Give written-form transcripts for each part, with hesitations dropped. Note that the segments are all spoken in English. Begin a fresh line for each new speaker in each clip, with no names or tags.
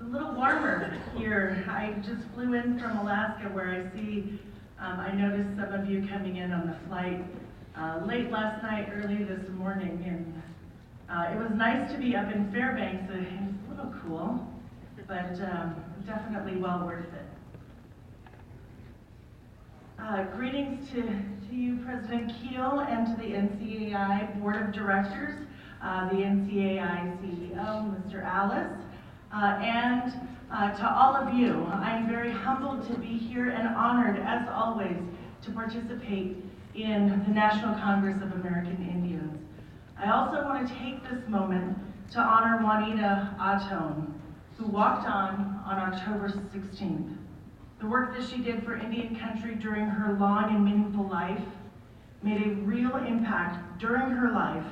a little warmer here. I just flew in from Alaska where I see, I noticed some of you coming in on the flight late last night, early this morning, and it was nice to be up in Fairbanks. It was a little cool, but definitely well worth it. Greetings to you, President Keel, and to the NCAI Board of Directors, the NCAI CEO, Mr. Alice, and to all of you. I'm very humbled to be here and honored, as always, to participate in the National Congress of American Indians. I also want to take this moment to honor Juanita Atone, who walked on October 16th. The work that she did for Indian country during her long and meaningful life made a real impact during her life,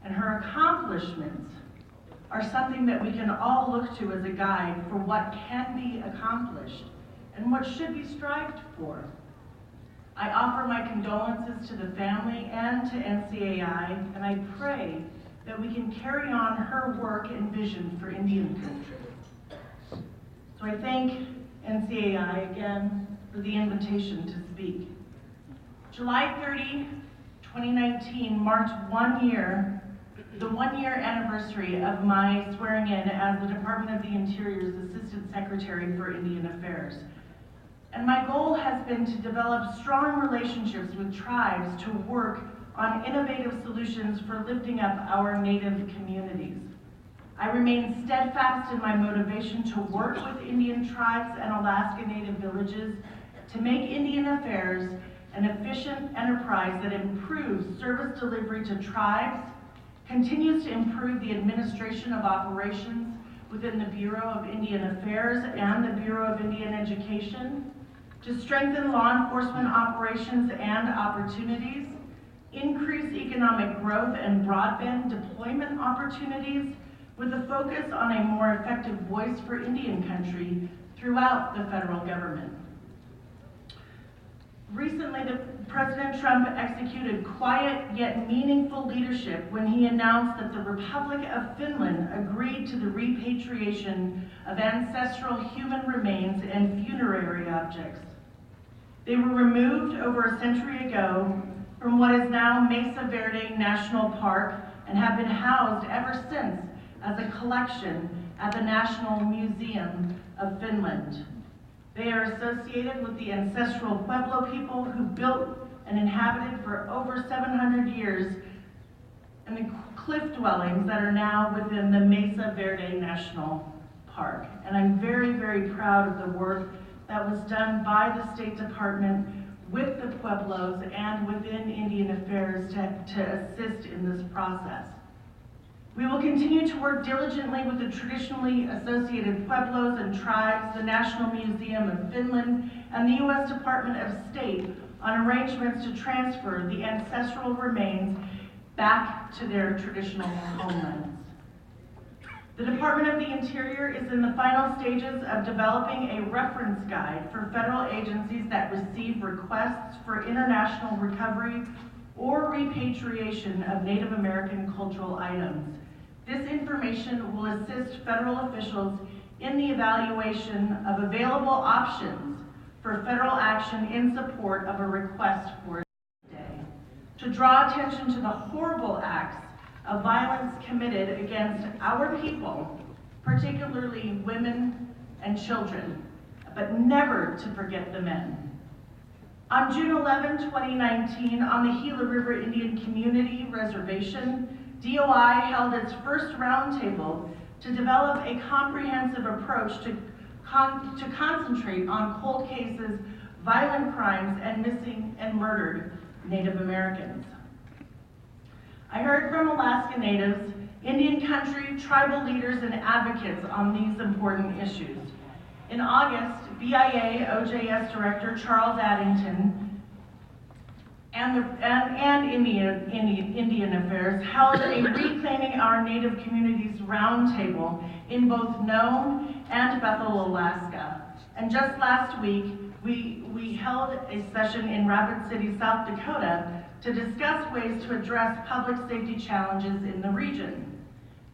and her accomplishments are something that we can all look to as a guide for what can be accomplished and what should be strived for. I offer my condolences to the family and to NCAI, and I pray that we can carry on her work and vision for Indian country. So I thank NCAI again for the invitation to speak. July 30, 2019 marked the one-year anniversary of my swearing in as the Department of the Interior's Assistant Secretary for Indian Affairs. And my goal has been to develop strong relationships with tribes to work on innovative solutions for lifting up our Native communities. I remain steadfast in my motivation to work with Indian tribes and Alaska Native villages to make Indian affairs an efficient enterprise that improves service delivery to tribes, continues to improve the administration of operations within the Bureau of Indian Affairs and the Bureau of Indian Education, to strengthen law enforcement operations and opportunities, increase economic growth and broadband deployment opportunities, with a focus on a more effective voice for Indian country throughout the federal government. Recently, President Trump executed quiet yet meaningful leadership when he announced that the Republic of Finland agreed to the repatriation of ancestral human remains and funerary objects. They were removed over a century ago from what is now Mesa Verde National Park and have been housed ever since as a collection at the National Museum of Finland. They are associated with the ancestral Pueblo people who built and inhabited for over 700 years in the cliff dwellings that are now within the Mesa Verde National Park. And I'm very, very proud of the work that was done by the State Department with the Pueblos and within Indian Affairs to assist in this process. We will continue to work diligently with the traditionally associated Pueblos and tribes, the National Museum of Finland, and the U.S. Department of State on arrangements to transfer the ancestral remains back to their traditional homelands. The Department of the Interior is in the final stages of developing a reference guide for federal agencies that receive requests for international recovery or repatriation of Native American cultural items. This information will assist federal officials in the evaluation of available options for federal action in support of a request for a day, to draw attention to the horrible acts of violence committed against our people, particularly women and children, but never to forget the men. On June 11, 2019, on the Gila River Indian Community Reservation, DOI held its first roundtable to develop a comprehensive approach to concentrate on cold cases, violent crimes, and missing and murdered Native Americans. I heard from Alaska Natives, Indian country, tribal leaders, and advocates on these important issues. In August, BIA OJS Director Charles Addington and Indian Affairs held a Reclaiming Our Native Communities roundtable in both Nome and Bethel, Alaska. And just last week, we held a session in Rapid City, South Dakota, to discuss ways to address public safety challenges in the region.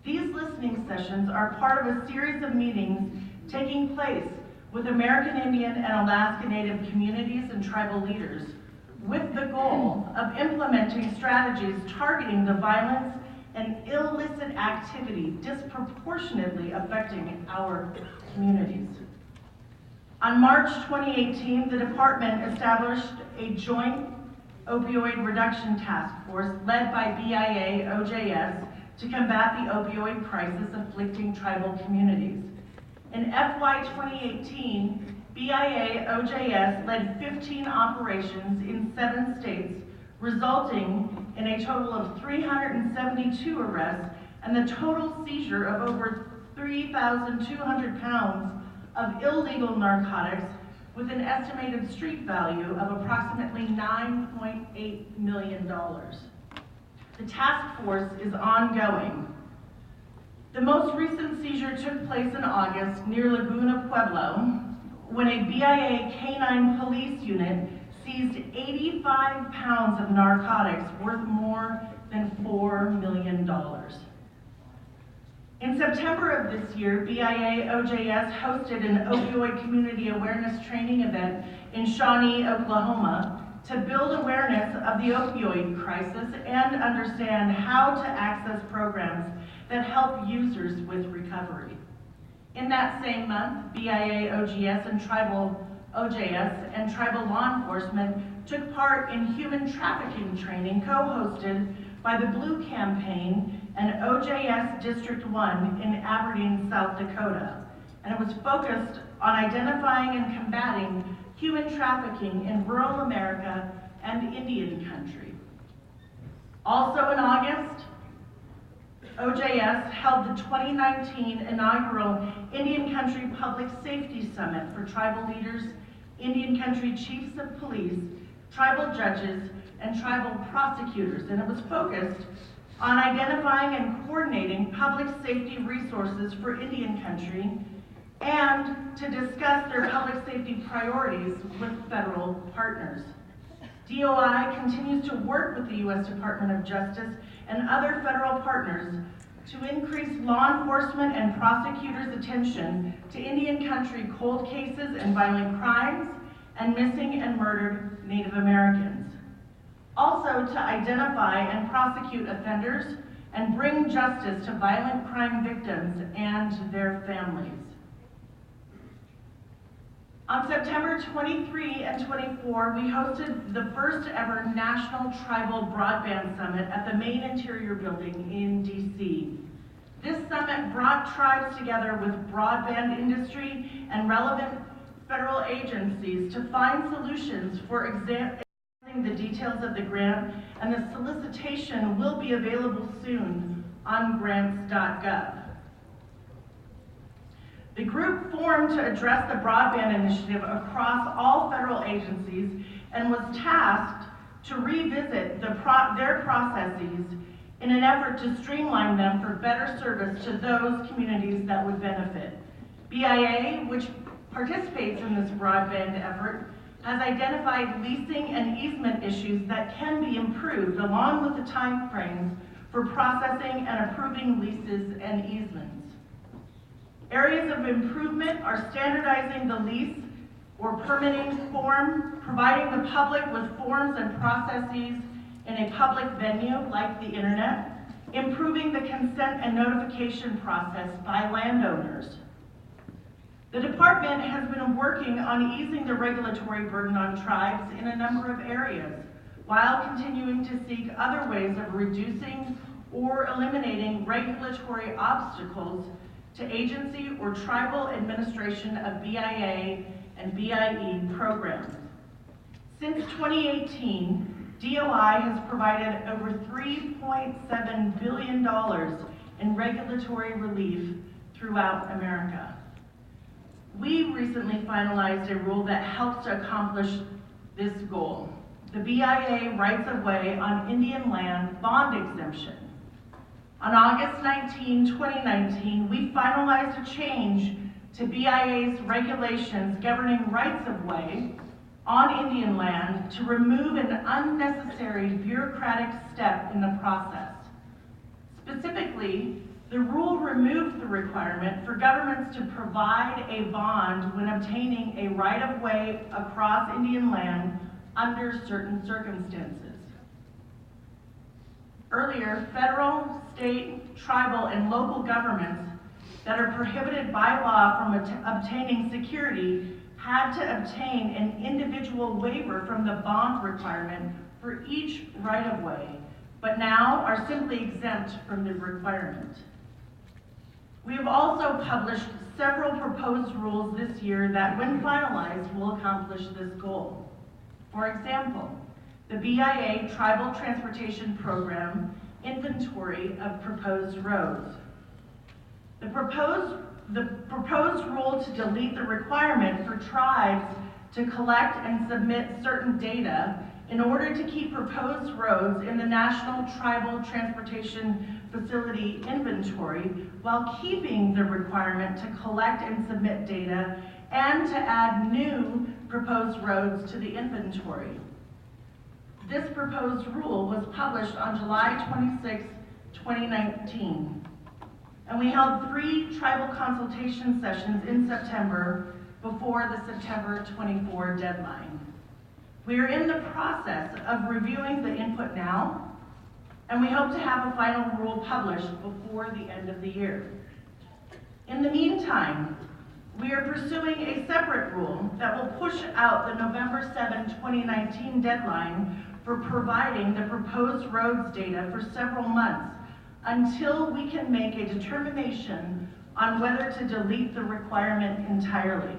These listening sessions are part of a series of meetings taking place with American Indian and Alaska Native communities and tribal leaders with the goal of implementing strategies targeting the violence and illicit activity disproportionately affecting our communities. On March 2018, the department established a joint opioid reduction task force led by BIA OJS to combat the opioid crisis afflicting tribal communities. In FY 2018, BIA OJS led 15 operations in 7 states, resulting in a total of 372 arrests and the total seizure of over 3,200 pounds of illegal narcotics with an estimated street value of approximately $9.8 million. The task force is ongoing. The most recent seizure took place in August near Laguna Pueblo, when a BIA K-9 police unit seized 85 pounds of narcotics worth more than $4 million. In September of this year, BIA OJS hosted an opioid community awareness training event in Shawnee, Oklahoma, to build awareness of the opioid crisis and understand how to access programs that help users with recovery. In that same month, BIA OJS and tribal law enforcement took part in human trafficking training co-hosted by the Blue Campaign and OJS District 1 in Aberdeen, South Dakota. And it was focused on identifying and combating human trafficking in rural America and Indian country. Also in August, OJS held the 2019 inaugural Indian Country Public Safety Summit for tribal leaders, Indian Country chiefs of police, tribal judges, and tribal prosecutors, and it was focused on identifying and coordinating public safety resources for Indian Country and to discuss their public safety priorities with federal partners. DOI continues to work with the U.S. Department of Justice and other federal partners to increase law enforcement and prosecutors' attention to Indian Country cold cases and violent crimes and missing and murdered Native Americans. Also to identify and prosecute offenders and bring justice to violent crime victims and their families. On September 23 and 24, we hosted the first ever National Tribal Broadband Summit at the Main Interior Building in DC. This summit brought tribes together with broadband industry and relevant federal agencies to find solutions for examining the details of the grant, and the solicitation will be available soon on grants.gov. The group formed to address the broadband initiative across all federal agencies and was tasked to revisit their processes in an effort to streamline them for better service to those communities that would benefit. BIA, which participates in this broadband effort, has identified leasing and easement issues that can be improved along with the time frames for processing and approving leases and easements. Areas of improvement are standardizing the lease or permitting form, providing the public with forms and processes in a public venue like the internet, improving the consent and notification process by landowners. The department has been working on easing the regulatory burden on tribes in a number of areas, while continuing to seek other ways of reducing or eliminating regulatory obstacles to agency or tribal administration of BIA and BIE programs. Since 2018, DOI has provided over $3.7 billion in regulatory relief throughout America. We recently finalized a rule that helps to accomplish this goal, the BIA rights-of-way on Indian land bond exemption. On August 19, 2019, we finalized a change to BIA's regulations governing rights-of-way on Indian land to remove an unnecessary bureaucratic step in the process. Specifically, The rule removed the requirement for governments to provide a bond when obtaining a right-of-way across Indian land under certain circumstances. Earlier, federal, state, tribal, and local governments that are prohibited by law from obtaining security had to obtain an individual waiver from the bond requirement for each right-of-way, but now are simply exempt from the requirement. We have also published several proposed rules this year that, when finalized, will accomplish this goal. For example, the BIA Tribal Transportation Program inventory of proposed roads. The proposed rule to delete the requirement for tribes to collect and submit certain data in order to keep proposed roads in the National Tribal Transportation Facility inventory while keeping the requirement to collect and submit data and to add new proposed roads to the inventory. This proposed rule was published on July 26, 2019. And we held 3 tribal consultation sessions in September before the September 24 deadline. We are in the process of reviewing the input now, and we hope to have a final rule published before the end of the year. In the meantime, we are pursuing a separate rule that will push out the November 7, 2019 deadline for providing the proposed roads data for several months until we can make a determination on whether to delete the requirement entirely.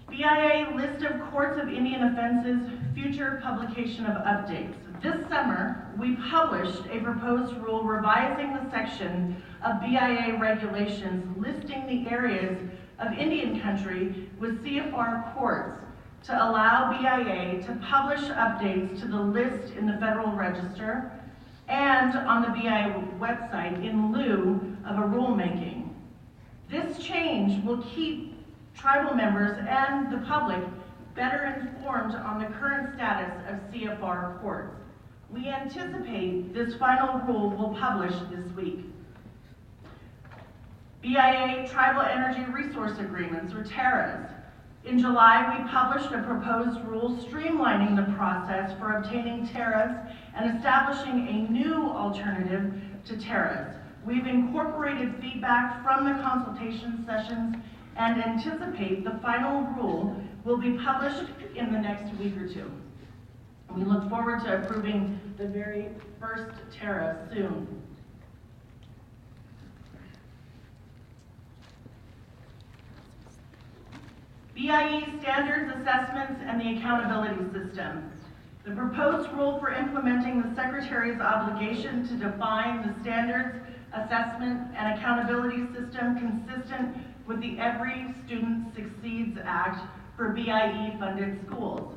BIA List of Courts of Indian Offenses, future publication of updates. This summer, we published a proposed rule revising the section of BIA regulations listing the areas of Indian country with CFR courts to allow BIA to publish updates to the list in the Federal Register and on the BIA website in lieu of a rulemaking. This change will keep tribal members and the public better informed on the current status of CFR courts. We anticipate this final rule will publish this week. BIA Tribal Energy Resource Agreements, or TERAs. In July, we published a proposed rule streamlining the process for obtaining TERAs and establishing a new alternative to TERAs. We've incorporated feedback from the consultation sessions and anticipate the final rule will be published in the next week or two. We look forward to approving the very first TERA soon. BIE standards, assessments, and the accountability system. The proposed rule for implementing the Secretary's obligation to define the standards, assessment, and accountability system consistent with the Every Student Succeeds Act for BIE-funded schools.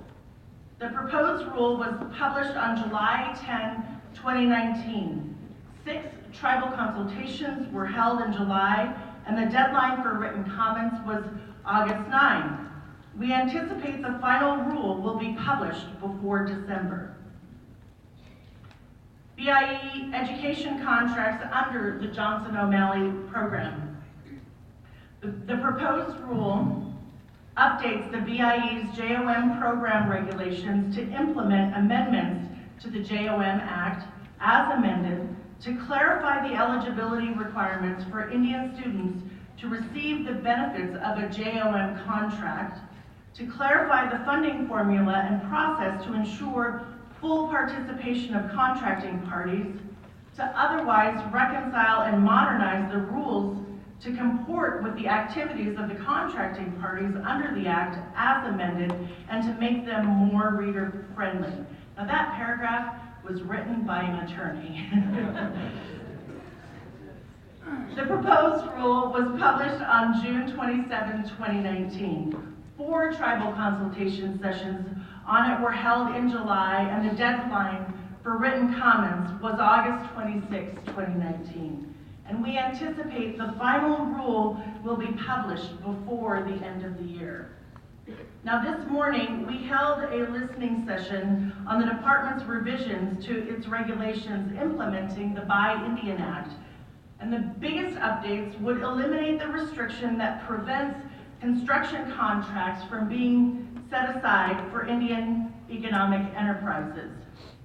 The proposed rule was published on July 10, 2019. 6 tribal consultations were held in July, and the deadline for written comments was August 9. We anticipate the final rule will be published before December. BIE education contracts under the Johnson O'Malley program. The proposed rule updates the BIE's JOM program regulations to implement amendments to the JOM Act as amended to clarify the eligibility requirements for Indian students to receive the benefits of a JOM contract, to clarify the funding formula and process to ensure full participation of contracting parties, to otherwise reconcile and modernize the rules to comport with the activities of the contracting parties under the Act as amended, and to make them more reader-friendly. Now that paragraph was written by an attorney. The proposed rule was published on June 27, 2019. 4 tribal consultation sessions on it were held in July, and the deadline for written comments was August 26, 2019. And we anticipate the final rule will be published before the end of the year. Now this morning, we held a listening session on the department's revisions to its regulations implementing the Buy Indian Act. And the biggest updates would eliminate the restriction that prevents construction contracts from being set aside for Indian economic enterprises.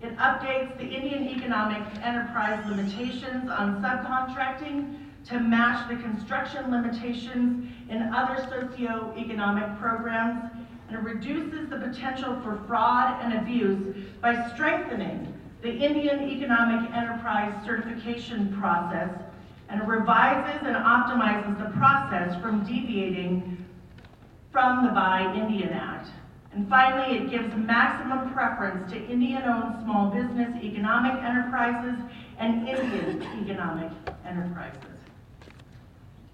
It updates the Indian economic enterprise limitations on subcontracting to match the construction limitations in other socio-economic programs, and it reduces the potential for fraud and abuse by strengthening the Indian economic enterprise certification process, and it revises and optimizes the process from deviating from the Buy Indian Act. And finally, it gives maximum preference to Indian-owned small business economic enterprises and Indian economic enterprises.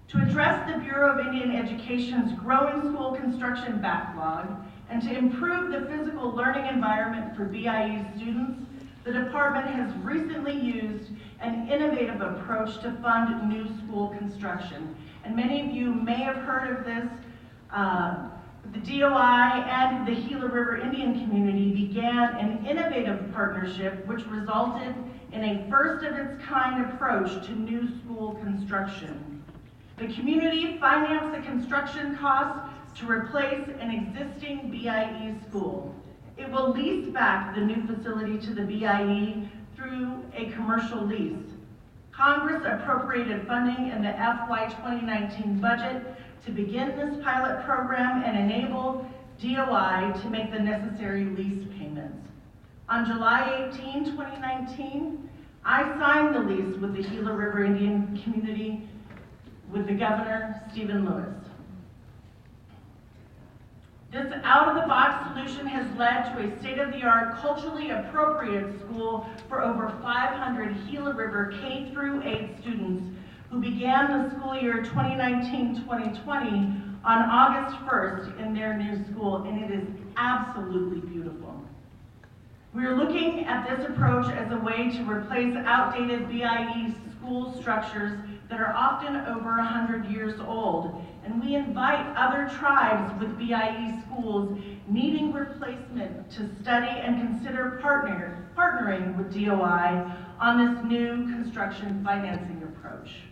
To address the Bureau of Indian Education's growing school construction backlog and to improve the physical learning environment for BIE students, the department has recently used an innovative approach to fund new school construction. And many of you may have heard of this. The DOI and the Gila River Indian community began an innovative partnership which resulted in a first-of-its-kind approach to new school construction. The community financed the construction costs to replace an existing BIE school. It will lease back the new facility to the BIE through a commercial lease. Congress appropriated funding in the FY 2019 budget to begin this pilot program and enable DOI to make the necessary lease payments. On July 18, 2019, I signed the lease with the Gila River Indian community with the Governor, Stephen Lewis. This out-of-the-box solution has led to a state-of-the-art, culturally appropriate school for over 500 Gila River K-8 students who began the school year 2019-2020 on August 1st in their new school, and it is absolutely beautiful. We are looking at this approach as a way to replace outdated BIE school structures that are often over 100 years old, and we invite other tribes with BIE schools needing replacement to study and consider partnering with DOI on this new construction financing approach.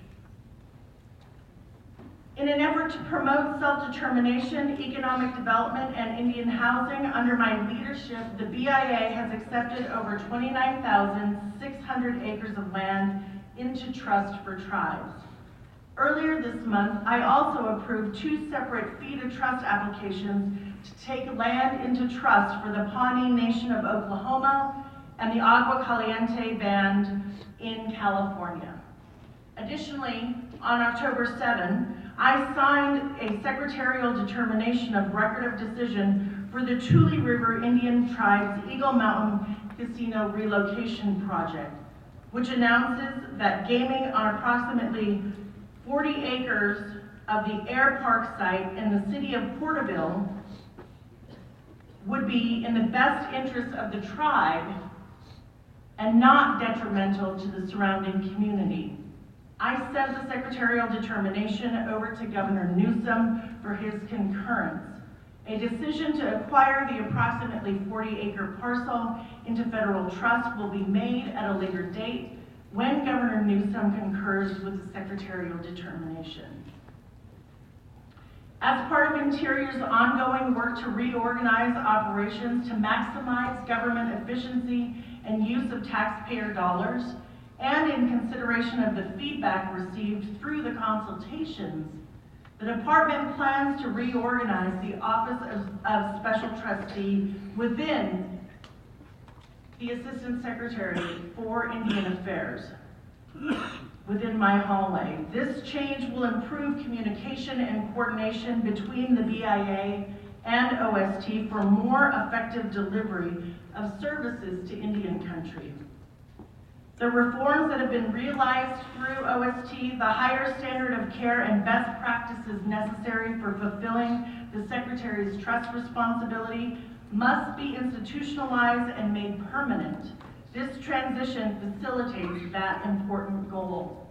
In an effort to promote self-determination, economic development, and Indian housing, under my leadership, the BIA has accepted over 29,600 acres of land into trust for tribes. Earlier this month, I also approved 2 separate fee-to-trust applications to take land into trust for the Pawnee Nation of Oklahoma and the Agua Caliente Band in California. Additionally, on October 7, I signed a secretarial determination of record of decision for the Tule River Indian Tribe's Eagle Mountain Casino Relocation Project, which announces that gaming on approximately 40 acres of the Air Park site in the city of Porterville would be in the best interest of the tribe and not detrimental to the surrounding community. I sent the secretarial determination over to Governor Newsom for his concurrence. A decision to acquire the approximately 40-acre parcel into federal trust will be made at a later date when Governor Newsom concurs with the secretarial determination. As part of Interior's ongoing work to reorganize operations to maximize government efficiency and use of taxpayer dollars, and in consideration of the feedback received through the consultations, the department plans to reorganize the Office of Special Trustee within the Assistant Secretary for Indian Affairs within my hallway. This change will improve communication and coordination between the BIA and OST for more effective delivery of services to Indian country. The reforms that have been realized through OST, the higher standard of care and best practices necessary for fulfilling the Secretary's trust responsibility must be institutionalized and made permanent. This transition facilitates that important goal.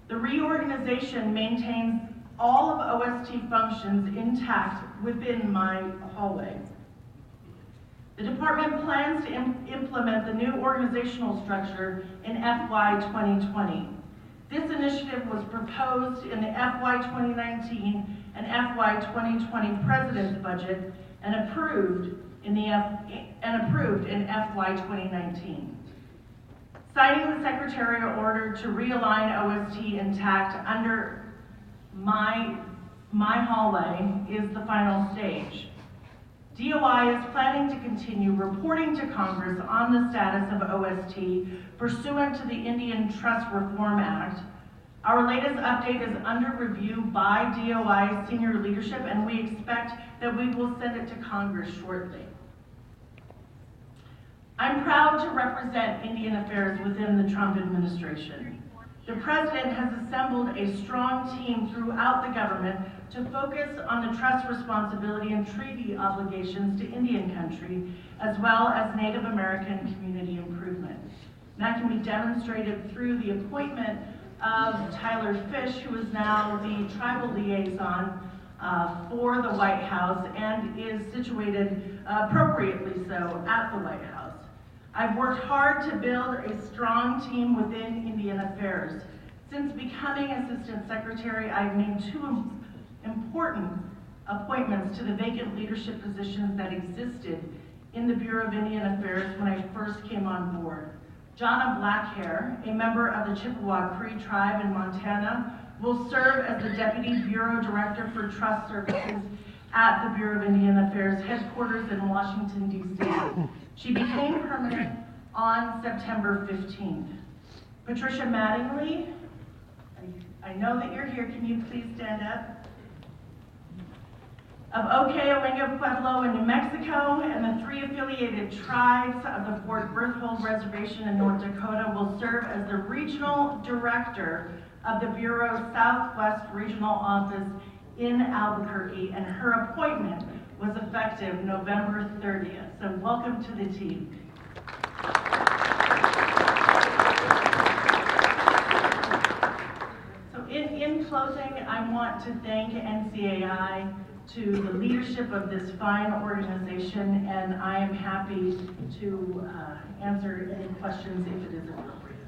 The reorganization maintains all of OST functions intact within my hallway. The department plans to implement the new organizational structure in FY 2020. This initiative was proposed in the FY 2019 and FY 2020 President's budget and approved in FY 2019. Signing the secretarial order to realign OST intact under my hallway is the final stage. DOI is planning to continue reporting to Congress on the status of OST pursuant to the Indian Trust Reform Act. Our latest update is under review by DOI senior leadership, and we expect that we will send it to Congress shortly. I'm proud to represent Indian affairs within the Trump administration. The President has assembled a strong team throughout the government to focus on the trust responsibility and treaty obligations to Indian country, as well as Native American community improvement. And that can be demonstrated through the appointment of Tyler Fish, who is now the tribal liaison for the White House and is situated appropriately so at the White House. I've worked hard to build a strong team within Indian Affairs. Since becoming Assistant Secretary, I've made two important appointments to the vacant leadership positions that existed in the Bureau of Indian Affairs when I first came on board. Jonna Blackhair, a member of the Chippewa Cree tribe in Montana, will serve as the Deputy Bureau Director for Trust Services at the Bureau of Indian Affairs headquarters in Washington, D.C. She became permanent on September 15th. Patricia Mattingly, I know that you're here. Can you please stand up? Of Okeowinga Pueblo in New Mexico and the 3 affiliated tribes of the Fort Berthold Reservation in North Dakota will serve as the Regional Director of the Bureau's Southwest Regional Office in Albuquerque, and her appointment was effective November 30th. So welcome to the team. So in closing, I want to thank NCAI to the leadership of this fine organization, and I am happy to answer any questions if it is appropriate.